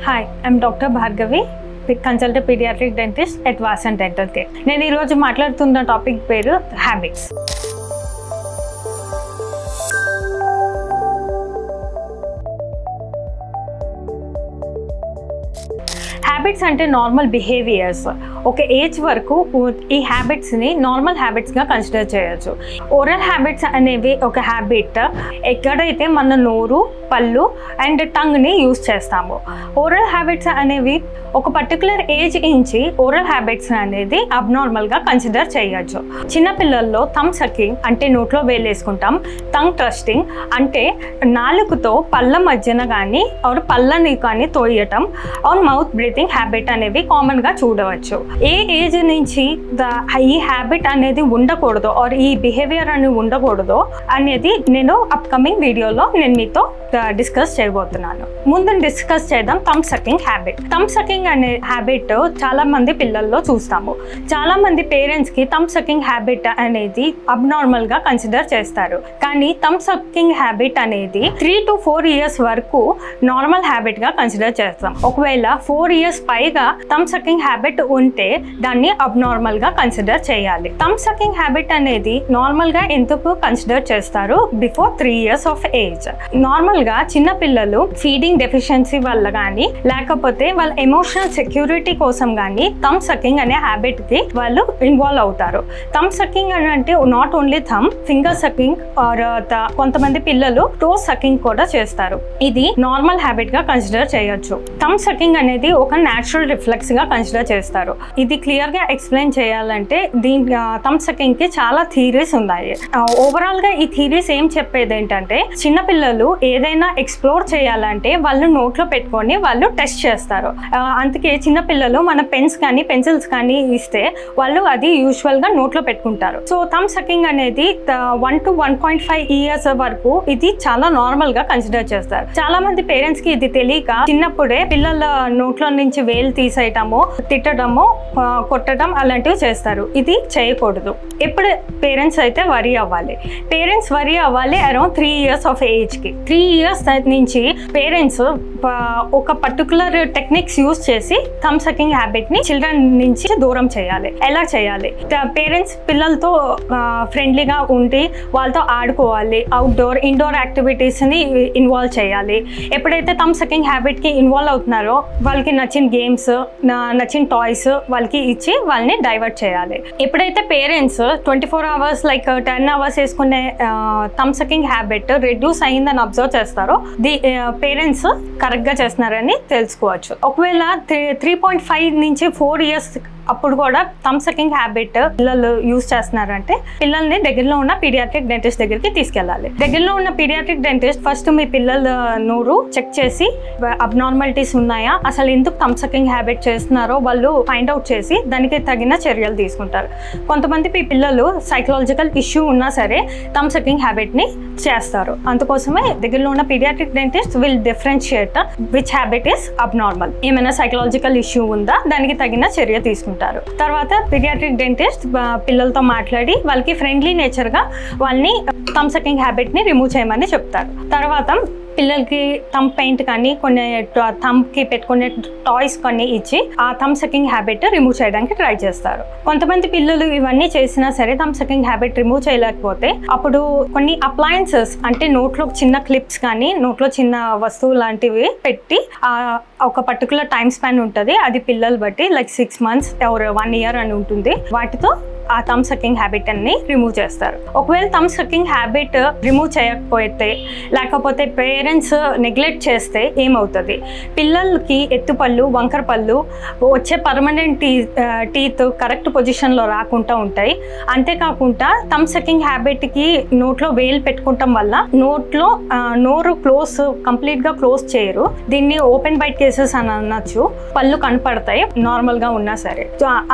Hi, I'm Dr. Bhargavi, consultant pediatric dentist at Vasan Dental Care. నేను ఈ రోజు మాట్లాడుతున్న టాపిక్ పేరు హ్యాబిట్స్. హ్యాబిట్స్ అంటే నార్మల్ బిహేవియర్స్. ఒక ఏజ్ వరకు ఈ హ్యాబిట్స్ని నార్మల్ హ్యాబిట్స్గా కన్సిడర్ చేయొచ్చు. ఓరల్ హ్యాబిట్స్ అనేవి ఒక హ్యాబిట్ ఎక్కడైతే మన నోరు, పళ్ళు అండ్ టంగ్ని యూజ్ చేస్తాము. ఓరల్ హ్యాబిట్స్ అనేవి ఒక పర్టికులర్ ఏజ్ నుంచి ఓరల్ హ్యాబిట్స్ అనేది అబ్నార్మల్గా కన్సిడర్ చేయొచ్చు. చిన్నపిల్లల్లో థమ్ సకింగ్ అంటే నోట్లో వేలేసుకుంటాం, టంగ్ ట్రస్టింగ్ అంటే నాలుగుతో పళ్ళ మధ్యన కానీ ఆర్ పళ్ళని కానీ తోయటం, ఆర్ మౌత్ బ్రీతింగ్ హ్యాబిట్ అనేవి కామన్గా చూడవచ్చు. ఏ ఏజ్ నుంచి ఈ హ్యాబిట్ అనేది ఉండకూడదు ఆర్ ఈ బిహేవియర్ అనేది ఉండకూడదు అనేది నేను అప్కమింగ్ వీడియోలో నేను మీతో డిస్కస్ చేయబోతున్నాను. ముందు డిస్కస్ చేద్దాం thumb sucking habit. Thumb sucking అనే హ్యాబిట్ చాలా మంది పిల్లల్లో చూస్తాము. చాలా మంది పేరెంట్స్ కి థమ్ సకింగ్ హ్యాబిట్ అనేది అబ్నార్మల్ గా కన్సిడర్ చేస్తారు. కానీ థమ్ సకింగ్ హ్యాబిట్ అనేది 3 to 4 years వరకు నార్మల్ హ్యాబిట్ గా కన్సిడర్ చేస్తాం. ఒకవేళ 4 years పైగా థమ్ సకింగ్ హ్యాబిట్ ఉంటే దాన్ని అబ్నార్మల్ గా కన్సిడర్ చేయాలి. థమ్ సకింగ్ హ్యాబిట్ అనేది నార్మల్ గా ఎందుకు కన్సిడర్ చేస్తారు? Before 3 years of age. Normal గా చిన్న పిల్లలు ఫీడింగ్ డెఫిషియన్సీ వల్ల కానీ లేకపోతే వాళ్ళ ఎమోషనల్ సెక్యూరిటీ కోసం కానీ థమ్ సకింగ్ అనే హ్యాబిట్ కి వాళ్ళు ఇన్వాల్వ్ అవుతారు. థమ్ సకింగ్ అంటే not only thumb, finger sucking or కొంతమంది పిల్లలు టో సకింగ్ కూడా చేస్తారు. ఇది నార్మల్ హ్యాబిట్ గా కన్సిడర్ చేయొచ్చు. థమ్ సకింగ్ అనేది ఒక న్యాచురల్ రిఫ్లెక్స్ గా కన్సిడర్ చేస్తారు. ఇది క్లియర్ గా ఎక్స్ప్లెయిన్ చేయాలంటే థమ్ సకింగ్ కి చాలా థియరీస్ ఉన్నాయి. ఓవరాల్ గా ఈ థియరీస్ ఏం చెప్పేది ఏంటంటే చిన్నపిల్లలు ఏదైనా ఎక్స్ప్లోర్ చేయాలంటే వాళ్ళు నోట్లో పెట్టుకొని వాళ్ళు టెస్ట్ చేస్తారు. అందుకే చిన్నపిల్లలు మన పెన్స్ కానీ పెన్సిల్స్ కానీ ఇస్తే వాళ్ళు అది యూజువల్ గా నోట్లో పెట్టుకుంటారు. సో థమ్ సకింగ్ అనేది 1 to 1.5 years వరకు ఇది చాలా నార్మల్ గా కన్సిడర్ చేస్తారు. చాలా మంది పేరెంట్స్ కి ఇది తెలియక చిన్నప్పుడే పిల్లల నోట్లో నుంచి వేలు తీసేయటము, తిట్టడము, కొట్టడం అలాంటివి చేస్తారు. ఇది చేయకూడదు. ఎప్పుడు పేరెంట్స్ అయితే వరీ అవ్వాలి అరౌండ్ 3 years ఆఫ్ ఏజ్ కి. 3 years నుంచి పేరెంట్స్ ఒక పర్టికులర్ టెక్నిక్స్ యూజ్ చేసి థమ్ సకింగ్ హ్యాబిట్ ని చిల్డ్రన్ నుంచి దూరం చేయాలి. ఎలా చేయాలి? పేరెంట్స్ పిల్లలతో ఫ్రెండ్లీగా ఉండి వాళ్ళతో ఆడుకోవాలి. అవుట్డోర్, ఇండోర్ యాక్టివిటీస్ ని ఇన్వాల్వ్ చేయాలి. ఎప్పుడైతే థమ్ సకింగ్ హ్యాబిట్ కి ఇన్వాల్వ్ అవుతున్నారో వాళ్ళకి నచ్చిన గేమ్స్, నచ్చిన టాయ్స్ వాళ్ళకి ఇచ్చి వాళ్ళని డైవర్ట్ చేయాలి. ఎప్పుడైతే పేరెంట్స్ 24 hours లైక్ 10 hours వేసుకునే థమ్ సకింగ్ హ్యాబిట్ రెడ్యూస్ అయిందని అబ్జర్వ్ చేస్తారో పేరెంట్స్ కరెక్ట్ గా చేస్తున్నారని తెలుసుకోవచ్చు. ఒకవేళ 3.5 నుంచి 4 years అప్పుడు కూడా థమ్ సకింగ్ హ్యాబిట్ పిల్లలు యూజ్ చేస్తున్నారంటే పిల్లల్ని దగ్గరలో ఉన్న పీడియాట్రిక్ డెంటిస్ట్ దగ్గరికి తీసుకెళ్ళాలి. దగ్గరలో ఉన్న పీడియాట్రిక్ డెంటిస్ట్ ఫస్ట్ మీ పిల్లల నోరు చెక్ చేసి అబ్నార్మాలిటీస్ ఉన్నాయా, అసలు ఎందుకు థమ్ సకింగ్ హ్యాబిట్ చేస్తున్నారో వాళ్ళు ఫైండ్ అవుట్ చేసి దానికి తగిన చర్యలు తీసుకుంటారు. కొంతమంది మీ పిల్లలు సైకలాజికల్ ఇష్యూ ఉన్నా సరే థమ్ సకింగ్ హ్యాబిట్ ని చేస్తారు. అందుకోసమే దగ్గరలో ఉన్న pediatric dentist will differentiate which habit is abnormal. ఏమైనా సైకలాజికల్ ఇష్యూ ఉందా దానికి తగిన చర్య తీసుకుంటారు. తర్వాత పీడియాట్రిక్ డెంటిస్ట్ పిల్లలతో మాట్లాడి వాళ్ళకి ఫ్రెండ్లీ నేచర్ గా వాళ్ళని థమ్ సకింగ్ హ్యాబిట్ ని రిమూవ్ చేయమని చెప్తారు. తర్వాత పిల్లలకి థమ్ పెయింట్ కానీ కొన్ని థమ్ కి పెట్టుకునే టాయ్స్ కొన్ని ఇచ్చి ఆ థమ్ సకింగ్ హ్యాబిట్ రిమూవ్ చేయడానికి ట్రై చేస్తారు. కొంతమంది పిల్లలు ఇవన్నీ చేసినా సరే థమ్ సకింగ్ హ్యాబిట్ రిమూవ్ చేయలేకపోతే అప్పుడు కొన్ని అప్లయన్సెస్ అంటే నోట్లో చిన్న క్లిప్స్ కానీ నోట్లో చిన్న వస్తువు లాంటివి పెట్టి ఒక పర్టికులర్ టైం స్పాన్ ఉంటుంది. అది పిల్లలు బట్టి లైక్ 6 months or 1 year అని ఉంటుంది. వాటితో ఆ థమ్ సకింగ్ హ్యాబిట్ అన్ని రిమూవ్ చేస్తారు. ఒకవేళ థమ్ సకింగ్ హ్యాబిట్ రిమూవ్ చేయకపోతే లేకపోతే పేరెంట్స్ నెగ్లెక్ట్ చేస్తే ఏమవుతుంది? పిల్లలకి ఎత్తుపళ్ళు, వంకర పళ్ళు వచ్చే పర్మనెంట్ టీత్ కరెక్ట్ పొజిషన్లో రాకుండా ఉంటాయి. అంతేకాకుండా థమ్ సకింగ్ హ్యాబిట్కి నోట్లో వేలు పెట్టుకోవటం వల్ల నోరు కంప్లీట్గా క్లోజ్ చేయరు. దీన్ని ఓపెన్ బైట్ కేసెస్ అని అనొచ్చు. పళ్ళు కనపడతాయి నార్మల్గా ఉన్నా సరే.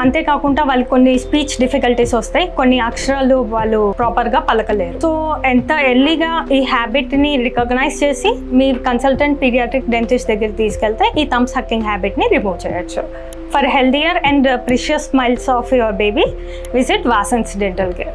అంతేకాకుండా వాళ్ళకి కొన్ని స్పీచ్ డిఫికల్టీస్ వస్తాయి, కొన్ని అక్షరాలు వాళ్ళు ప్రాపర్ గా పలకలేరు. సో ఎంత ఎర్లీగా ఈ హ్యాబిట్ ని రికగ్నైజ్ చేసి మీ కన్సల్టెంట్ పీడియాట్రిక్ డెంటిస్ట్ దగ్గర తీసుకెళ్తే ఈ థమ్ సకింగ్ హ్యాబిట్ ని రిమూవ్ చేయొచ్చు. For healthier and precious smiles of your baby, visit Vasan's Dental Care.